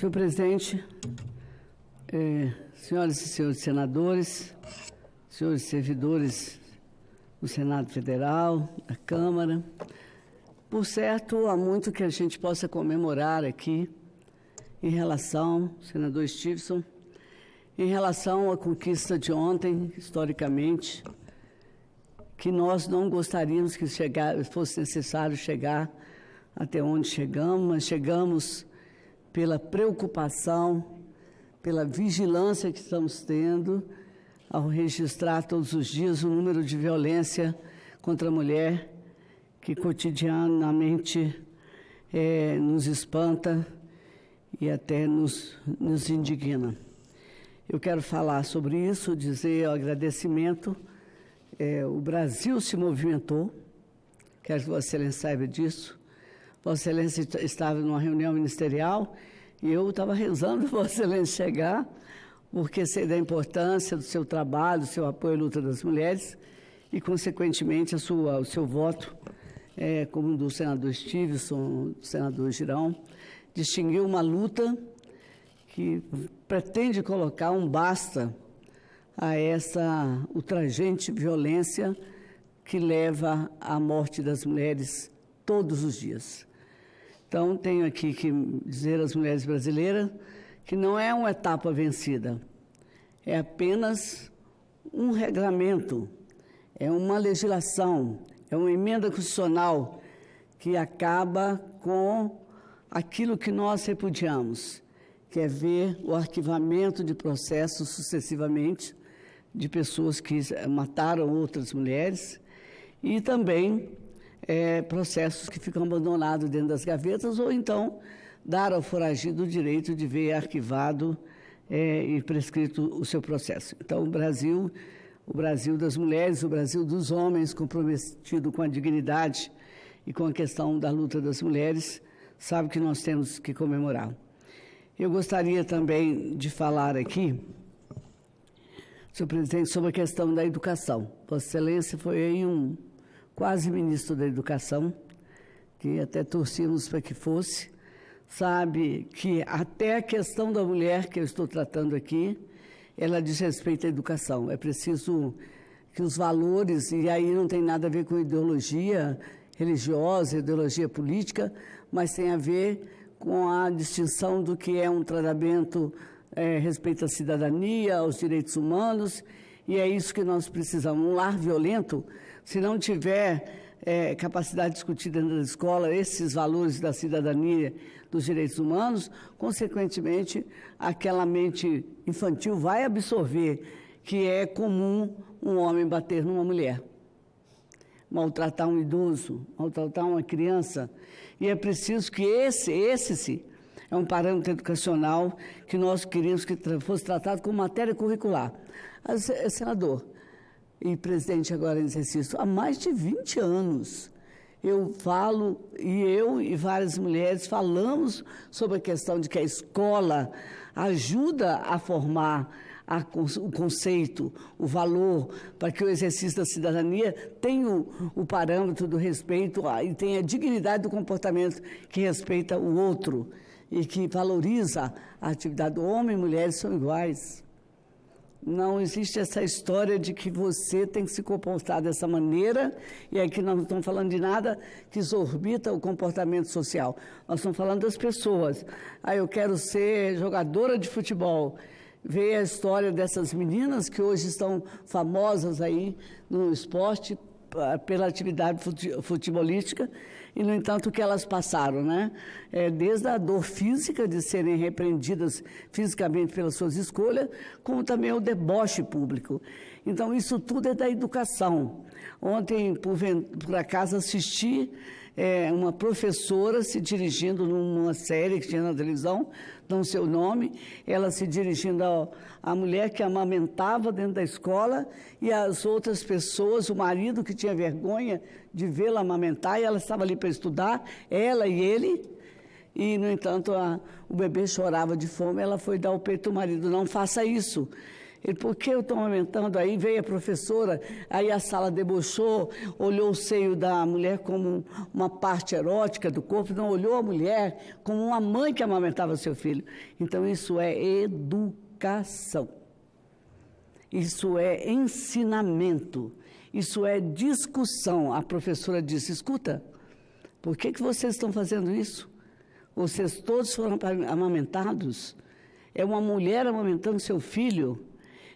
Senhor presidente, senhoras e senhores senadores, senhores servidores do Senado Federal, da Câmara, por certo, há muito que a gente possa comemorar aqui em relação, senador Stevenson, em relação à conquista de ontem, historicamente, que nós não gostaríamos que fosse necessário chegar até onde chegamos, mas chegamos pela preocupação, pela vigilância que estamos tendo ao registrar todos os dias o número de violência contra a mulher que cotidianamente nos espanta e até nos indigna. Eu quero falar sobre isso, dizer o agradecimento. O Brasil se movimentou, quero que Vossa Excelência saiba disso. Vossa Excelência estava numa reunião ministerial e eu estava rezando para Vossa Excelência chegar, porque sei da importância do seu trabalho, do seu apoio à luta das mulheres e, consequentemente, o seu voto, como do senador Stevenson, do senador Girão, distinguiu uma luta que pretende colocar um basta a essa ultrajante violência que leva à morte das mulheres todos os dias. Então, tenho aqui que dizer às mulheres brasileiras que não é uma etapa vencida, é apenas um regramento, é uma legislação, é uma emenda constitucional que acaba com aquilo que nós repudiamos, que é ver o arquivamento de processos sucessivamente de pessoas que mataram outras mulheres e também processos que ficam abandonados dentro das gavetas ou então dar ao foragido o direito de ver arquivado e prescrito o seu processo. Então, o Brasil das mulheres, o Brasil dos homens comprometido com a dignidade e com a questão da luta das mulheres, sabe que nós temos que comemorar. Eu gostaria também de falar aqui, senhor presidente, sobre a questão da educação. Vossa Excelência foi aí quase ministro da Educação, que até torcíamos para que fosse, sabe que até a questão da mulher que eu estou tratando aqui, ela diz respeito à educação. É preciso que os valores, e aí não tem nada a ver com ideologia religiosa, ideologia política, mas tem a ver com a distinção do que é um tratamento respeito à cidadania, aos direitos humanos, e é isso que nós precisamos. Um lar violento, se não tiver capacidade de discutir dentro da escola esses valores da cidadania, dos direitos humanos, consequentemente, aquela mente infantil vai absorver que é comum um homem bater numa mulher, maltratar um idoso, maltratar uma criança. E é preciso que esse é um parâmetro educacional que nós queríamos que fosse tratado como matéria curricular. Senador e presidente agora em exercício, há mais de 20 anos eu falo, eu e várias mulheres falamos sobre a questão de que a escola ajuda a formar o conceito, o valor, para que o exercício da cidadania tenha o parâmetro do respeito e tenha a dignidade do comportamento que respeita o outro e que valoriza a atividade do homem e mulheres são iguais. Não existe essa história de que você tem que se comportar dessa maneira, e aqui nós não estamos falando de nada que exorbita o comportamento social. Nós estamos falando das pessoas. Eu quero ser jogadora de futebol. Ver a história dessas meninas que hoje estão famosas aí no esporte pela atividade futebolística e, no entanto, o que elas passaram, né? Desde a dor física de serem repreendidas fisicamente pelas suas escolhas, como também o deboche público. Então, isso tudo é da educação. Ontem, por acaso, assisti uma professora se dirigindo numa série que tinha na televisão, não sei o nome, ela se dirigindo à mulher que amamentava dentro da escola e as outras pessoas, o marido que tinha vergonha de vê-la amamentar, e ela estava ali para estudar, ela e ele, e, no entanto, o bebê chorava de fome, ela foi dar o peito ao marido. Não faça isso. Ele, por que eu estou amamentando? Aí veio a professora, aí a sala debochou, olhou o seio da mulher como uma parte erótica do corpo, não olhou a mulher como uma mãe que amamentava seu filho. Então, isso é educação. Isso é ensinamento. Isso é discussão. A professora disse, escuta, por que vocês estão fazendo isso? Vocês todos foram amamentados? É uma mulher amamentando seu filho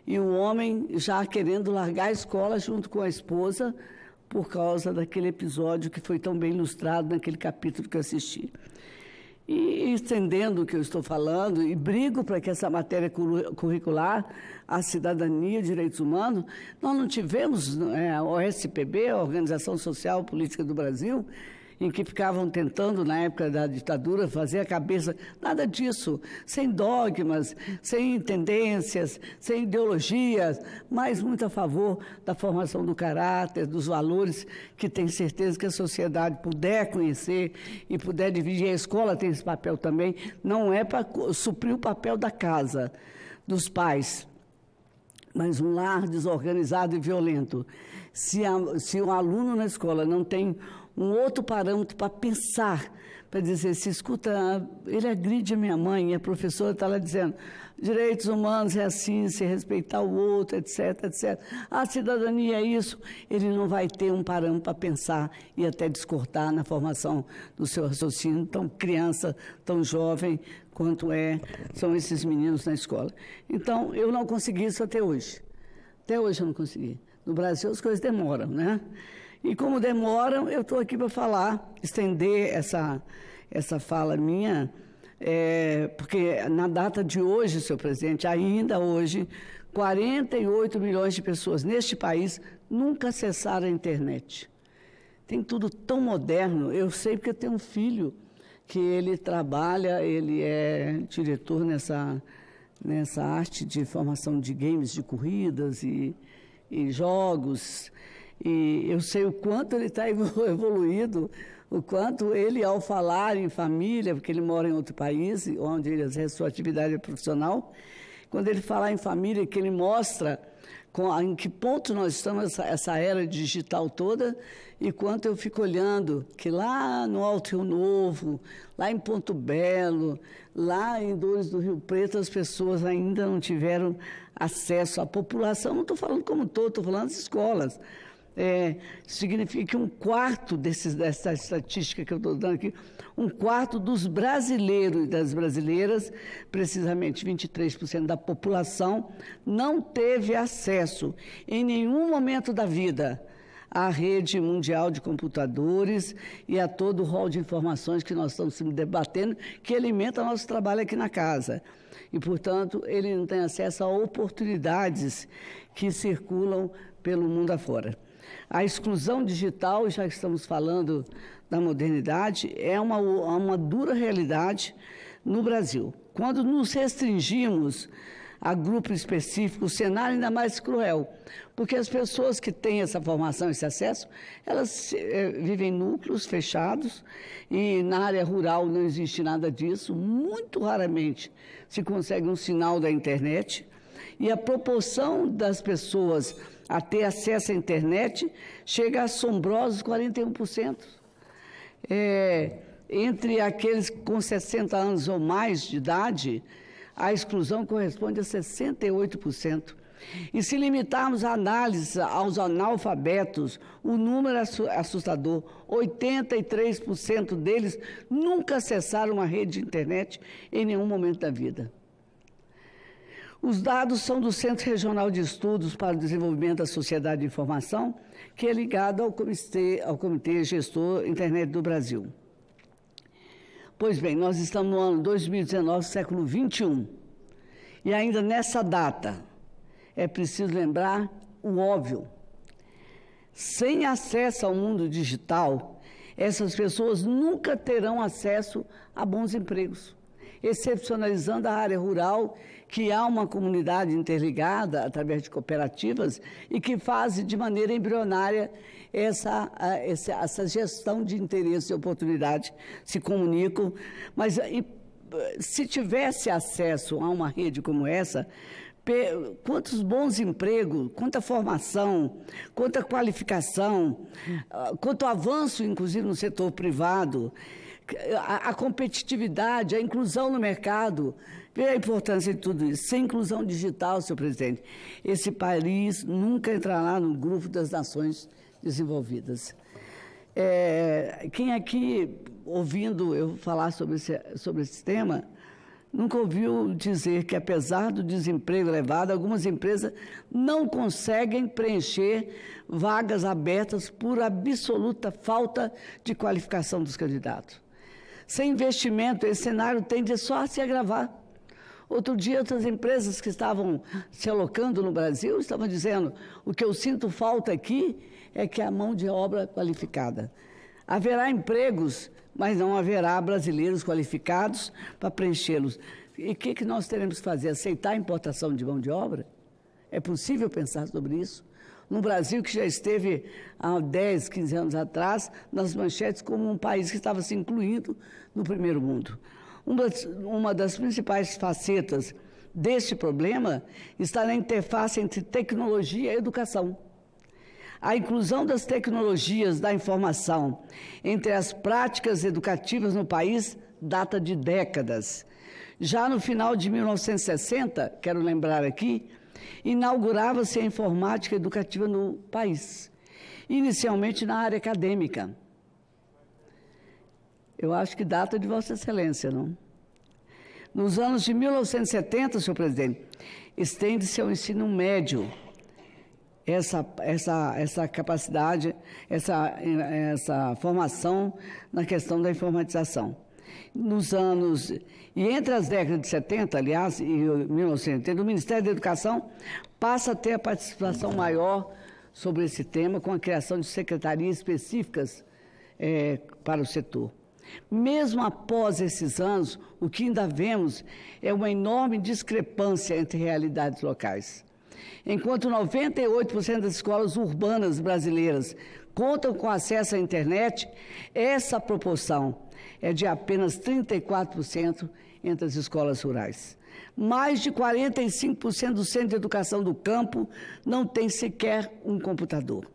e um homem já querendo largar a escola junto com a esposa por causa daquele episódio que foi tão bem ilustrado naquele capítulo que eu assisti. E estendendo o que eu estou falando, e brigo para que essa matéria curricular, a cidadania e direitos humanos, nós não tivemos a OSPB, a Organização Social Política do Brasil, em que ficavam tentando, na época da ditadura, fazer a cabeça, nada disso, sem dogmas, sem tendências, sem ideologias, mas muito a favor da formação do caráter, dos valores, que tenho certeza que a sociedade puder conhecer e puder dividir. A escola tem esse papel também, não é para suprir o papel da casa, dos pais, mas um lar desorganizado e violento. Se o aluno na escola não tem um outro parâmetro para pensar, para dizer, se escuta, ele agride a minha mãe, e a professora está lá dizendo, direitos humanos é assim, se respeitar o outro, etc, etc. A cidadania é isso, ele não vai ter um parâmetro para pensar e até discordar na formação do seu raciocínio, tão criança, tão jovem, quanto são esses meninos na escola. Então, eu não consegui isso até hoje. Até hoje eu não consegui. No Brasil as coisas demoram, né? E como demoram, eu estou aqui para falar, estender essa fala minha, porque na data de hoje, senhor presidente, ainda hoje, 48 milhões de pessoas neste país nunca acessaram a internet. Tem tudo tão moderno, eu sei porque eu tenho um filho que ele trabalha, ele é diretor nessa arte de formação de games, de corridas e jogos. E eu sei o quanto ele está evoluído, o quanto ele, ao falar em família, porque ele mora em outro país, onde ele exerce sua atividade profissional, quando ele falar em família, que ele mostra em que ponto nós estamos, essa era digital toda, e quanto eu fico olhando que lá no Alto Rio Novo, lá em Ponto Belo, lá em Dores do Rio Preto, as pessoas ainda não tiveram acesso à população, não estou falando como todo, estou falando das escolas. Significa que um quarto dessa estatística que eu estou dando aqui, um quarto dos brasileiros e das brasileiras, precisamente 23% da população, não teve acesso em nenhum momento da vida à rede mundial de computadores e a todo o rol de informações que nós estamos debatendo, que alimenta nosso trabalho aqui na casa. E, portanto, ele não tem acesso a oportunidades que circulam pelo mundo afora. A exclusão digital, já estamos falando da modernidade, é uma dura realidade no Brasil. Quando nos restringimos a grupo específico, o cenário ainda mais cruel, porque as pessoas que têm essa formação, esse acesso, elas vivem em núcleos fechados e na área rural não existe nada disso, muito raramente se consegue um sinal da internet e a proporção das pessoas a ter acesso à internet chega a assombrosos 41%. Entre aqueles com 60 anos ou mais de idade, a exclusão corresponde a 68%. E se limitarmos a análise aos analfabetos, o número é assustador. 83% deles nunca acessaram uma rede de internet em nenhum momento da vida. Os dados são do Centro Regional de Estudos para o Desenvolvimento da Sociedade de Informação, que é ligado ao Comitê Gestor Internet do Brasil. Pois bem, nós estamos no ano 2019, século XXI, e ainda nessa data é preciso lembrar o óbvio. Sem acesso ao mundo digital, essas pessoas nunca terão acesso a bons empregos, excepcionalizando a área rural, que há uma comunidade interligada através de cooperativas e que faz de maneira embrionária essa gestão de interesse e oportunidade, se comunicam, mas se tivesse acesso a uma rede como essa, quantos bons empregos, quanta formação, quanta qualificação, quanto avanço, inclusive, no setor privado, a competitividade, a inclusão no mercado. Veja a importância de tudo isso. Sem inclusão digital, senhor presidente, esse país nunca entrará no grupo das nações desenvolvidas. Quem aqui, ouvindo eu falar sobre esse tema, nunca ouviu dizer que, apesar do desemprego elevado, algumas empresas não conseguem preencher vagas abertas por absoluta falta de qualificação dos candidatos. Sem investimento, esse cenário tende só a se agravar. Outro dia, outras empresas que estavam se alocando no Brasil estavam dizendo: o que eu sinto falta aqui é que a mão de obra qualificada. Haverá empregos, mas não haverá brasileiros qualificados para preenchê-los. E o que nós teremos que fazer? Aceitar a importação de mão de obra? É possível pensar sobre isso? No Brasil, que já esteve há 10, 15 anos atrás, nas manchetes como um país que estava se incluindo no primeiro mundo. Uma das principais facetas deste problema está na interface entre tecnologia e educação. A inclusão das tecnologias da informação entre as práticas educativas no país data de décadas. Já no final de 1960, quero lembrar aqui, inaugurava-se a informática educativa no país, inicialmente na área acadêmica. Eu acho que data de Vossa Excelência, não? Nos anos de 1970, senhor presidente, estende-se ao ensino médio essa capacidade, essa formação na questão da informatização. E entre as décadas de 70, aliás, e 1970, o Ministério da Educação passa a ter a participação maior sobre esse tema, com a criação de secretarias específicas para o setor. Mesmo após esses anos, o que ainda vemos é uma enorme discrepância entre realidades locais. Enquanto 98% das escolas urbanas brasileiras contam com acesso à internet, essa proporção é de apenas 34% entre as escolas rurais. Mais de 45% do centro de educação do campo não tem sequer um computador.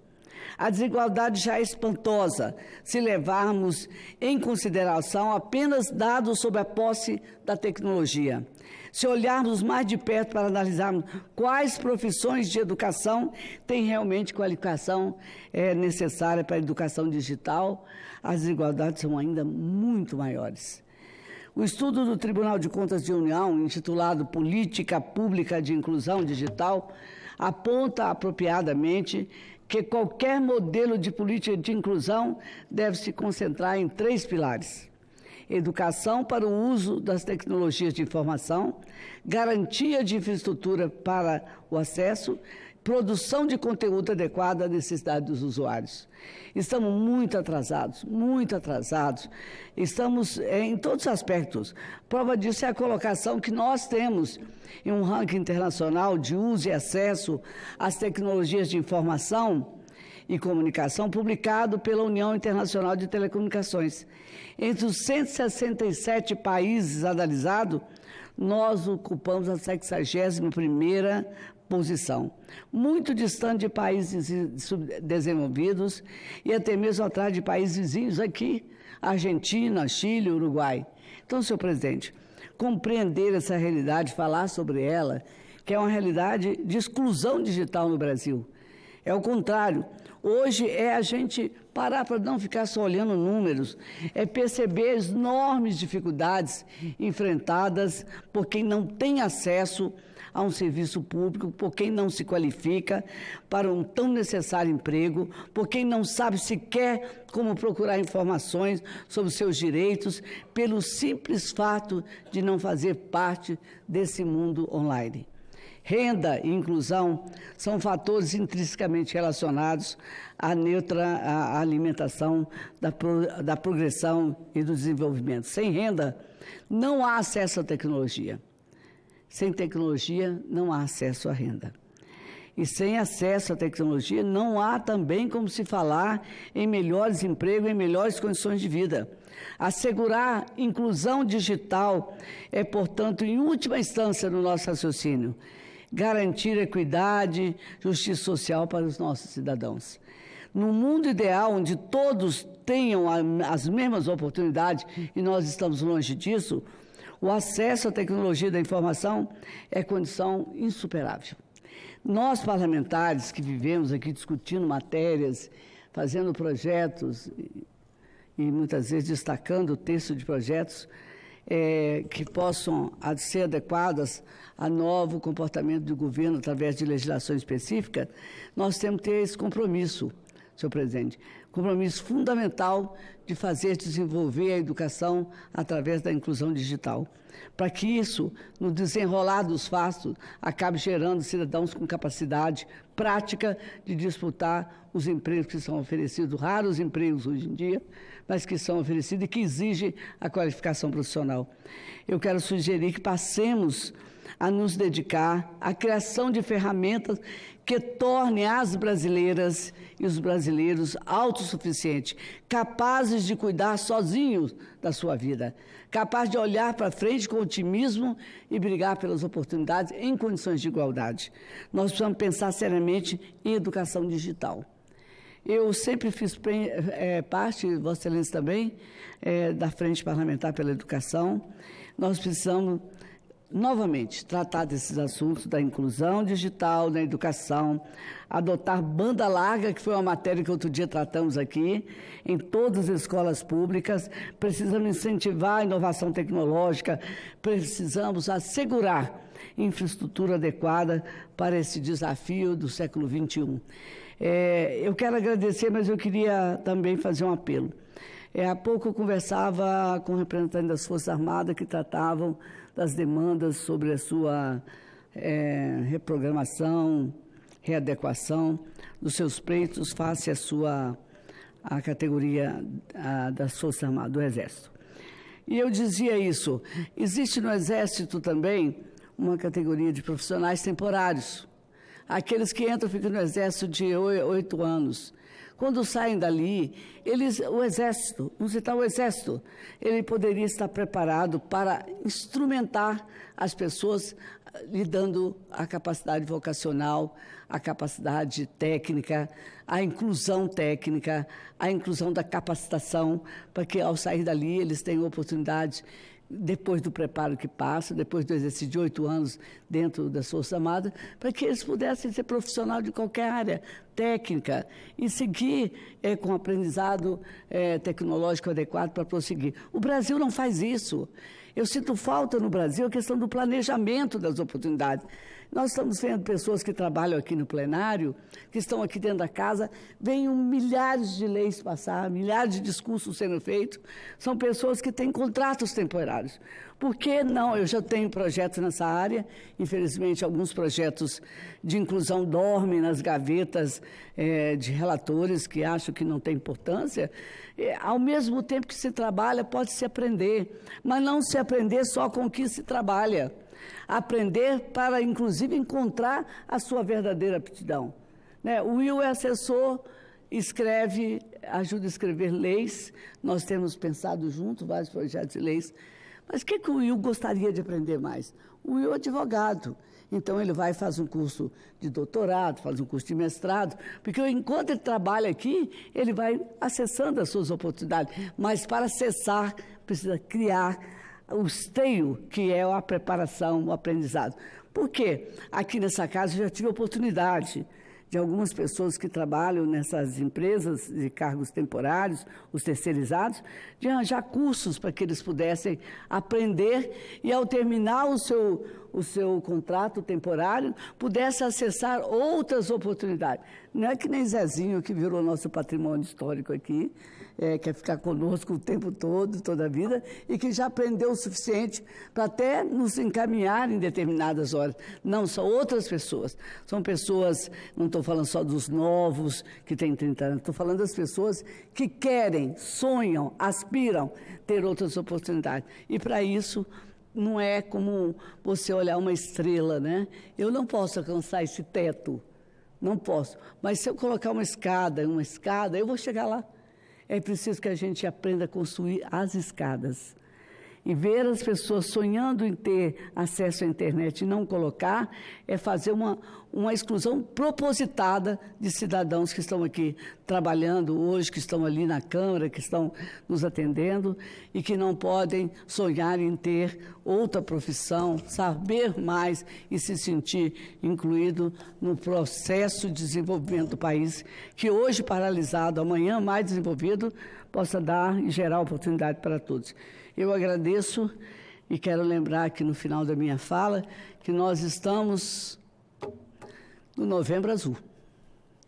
A desigualdade já é espantosa se levarmos em consideração apenas dados sobre a posse da tecnologia. Se olharmos mais de perto para analisarmos quais profissões de educação têm realmente qualificação necessária para a educação digital, as desigualdades são ainda muito maiores. O estudo do Tribunal de Contas de União, intitulado Política Pública de Inclusão Digital, aponta apropriadamente que qualquer modelo de política de inclusão deve se concentrar em 3 pilares: educação para o uso das tecnologias de informação, garantia de infraestrutura para o acesso, produção de conteúdo adequado à necessidade dos usuários. Estamos muito atrasados, estamos em todos os aspectos. Prova disso é a colocação que nós temos em um ranking internacional de uso e acesso às tecnologias de informação e comunicação, publicado pela União Internacional de Telecomunicações. Entre os 167 países analisados, nós ocupamos a 61ª posição, muito distante de países subdesenvolvidos e até mesmo atrás de países vizinhos aqui, Argentina, Chile, Uruguai. Então, senhor presidente, compreender essa realidade, falar sobre ela, que é uma realidade de exclusão digital no Brasil. É o contrário. Hoje é a gente parar para não ficar só olhando números, é perceber as enormes dificuldades enfrentadas por quem não tem acesso a um serviço público, por quem não se qualifica para um tão necessário emprego, por quem não sabe sequer como procurar informações sobre os seus direitos, pelo simples fato de não fazer parte desse mundo online. Renda e inclusão são fatores intrinsecamente relacionados à alimentação da progressão e do desenvolvimento. Sem renda, não há acesso à tecnologia. Sem tecnologia, não há acesso à renda. E sem acesso à tecnologia, não há também como se falar em melhores empregos, em melhores condições de vida. Assegurar inclusão digital é, portanto, em última instância no nosso raciocínio, garantir equidade, justiça social para os nossos cidadãos. No mundo ideal, onde todos tenham as mesmas oportunidades, e nós estamos longe disso, o acesso à tecnologia da informação é condição insuperável. Nós, parlamentares, que vivemos aqui discutindo matérias, fazendo projetos e muitas vezes destacando o texto de projetos que possam ser adequadas a novo comportamento do governo através de legislação específica, nós temos que ter esse compromisso, senhor presidente, compromisso fundamental de fazer desenvolver a educação através da inclusão digital, para que isso, no desenrolar dos fatos, acabe gerando cidadãos com capacidade prática de disputar os empregos que são oferecidos, raros empregos hoje em dia, mas que são oferecidos e que exigem a qualificação profissional. Eu quero sugerir que passemos a nos dedicar à criação de ferramentas que tornem as brasileiras e os brasileiros autossuficientes, capazes de cuidar sozinhos da sua vida, capazes de olhar para frente com otimismo e brigar pelas oportunidades em condições de igualdade. Nós precisamos pensar seriamente em educação digital. Eu sempre fiz parte, Vossa Excelência também, da Frente Parlamentar pela Educação. Nós precisamos novamente tratar desses assuntos da inclusão digital, da educação, adotar banda larga, que foi uma matéria que outro dia tratamos aqui, em todas as escolas públicas. Precisamos incentivar a inovação tecnológica, precisamos assegurar infraestrutura adequada para esse desafio do século XXI. Eu quero agradecer, mas eu queria também fazer um apelo. Há pouco eu conversava com representantes das Forças Armadas que tratavam das demandas sobre a sua reprogramação, readequação dos seus pleitos face à categoria das Forças Armadas, do Exército. E eu dizia isso, existe no Exército também uma categoria de profissionais temporários, aqueles que entram e ficam no Exército de 8 anos. Quando saem dali, o Exército, vamos citar o Exército, ele poderia estar preparado para instrumentar as pessoas, lhe dando a capacidade vocacional, a capacidade técnica, a inclusão técnica, a inclusão da capacitação, para que ao sair dali eles tenham oportunidade, depois do preparo que passa, depois do exercício de 8 anos dentro das Forças Armadas, para que eles pudessem ser profissionais de qualquer área técnica e seguir com aprendizado tecnológico adequado para prosseguir. O Brasil não faz isso. Eu sinto falta no Brasil a questão do planejamento das oportunidades. Nós estamos vendo pessoas que trabalham aqui no plenário, que estão aqui dentro da casa, veem milhares de leis passar, milhares de discursos sendo feitos, são pessoas que têm contratos temporários. Por que não? Eu já tenho projetos nessa área, infelizmente alguns projetos de inclusão dormem nas gavetas de relatores que acham que não tem importância. Ao mesmo tempo que se trabalha, pode-se aprender, mas não se aprender só com o que se trabalha. Aprender para, inclusive, encontrar a sua verdadeira aptidão. O Will é assessor, ajuda a escrever leis, nós temos pensado junto vários projetos de leis, mas o que o Will gostaria de aprender mais? O Will é advogado, então ele vai e faz um curso de doutorado, faz um curso de mestrado, porque enquanto ele trabalha aqui, ele vai acessando as suas oportunidades, mas para acessar, precisa criar o esteio, que é a preparação, o aprendizado. Por quê? Aqui nessa casa eu já tive a oportunidade de algumas pessoas que trabalham nessas empresas de cargos temporários, os terceirizados, de arranjar cursos para que eles pudessem aprender e, ao terminar o seu contrato temporário, pudesse acessar outras oportunidades. Não é que nem Zezinho, que virou nosso patrimônio histórico aqui, quer ficar conosco o tempo todo, toda a vida, e que já aprendeu o suficiente para até nos encaminhar em determinadas horas. Não, são outras pessoas. São pessoas, não estou falando só dos novos, que têm 30 anos, estou falando das pessoas que querem, sonham, aspiram ter outras oportunidades. E para isso, não é como você olhar uma estrela, né? Eu não posso alcançar esse teto, não posso. Mas se eu colocar uma escada, eu vou chegar lá. É preciso que a gente aprenda a construir as escadas. E ver as pessoas sonhando em ter acesso à internet e não colocar é fazer uma exclusão propositada de cidadãos que estão aqui trabalhando hoje, que estão ali na Câmara, que estão nos atendendo e que não podem sonhar em ter outra profissão, saber mais e se sentir incluído no processo de desenvolvimento do país, que hoje paralisado, amanhã mais desenvolvido, possa dar e gerar oportunidade para todos. Eu agradeço e quero lembrar aqui no final da minha fala que nós estamos no Novembro Azul.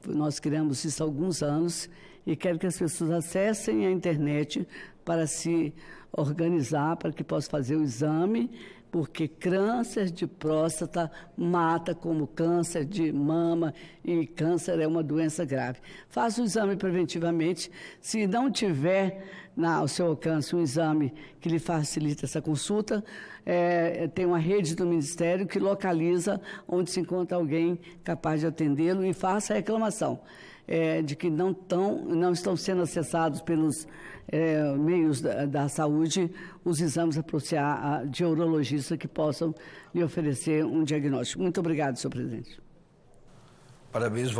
Nós criamos isso há alguns anos e quero que as pessoas acessem a internet para se organizar, para que possam fazer o exame, porque câncer de próstata mata como câncer de mama e câncer é uma doença grave. Faça o exame preventivamente. Se não tiver ao seu alcance um exame que lhe facilite essa consulta, tem uma rede do Ministério que localiza onde se encontra alguém capaz de atendê-lo e faça a reclamação de que não estão sendo acessados pelos meios da saúde os exames de urologista que possam lhe oferecer um diagnóstico. Muito obrigado, senhor presidente. Parabéns,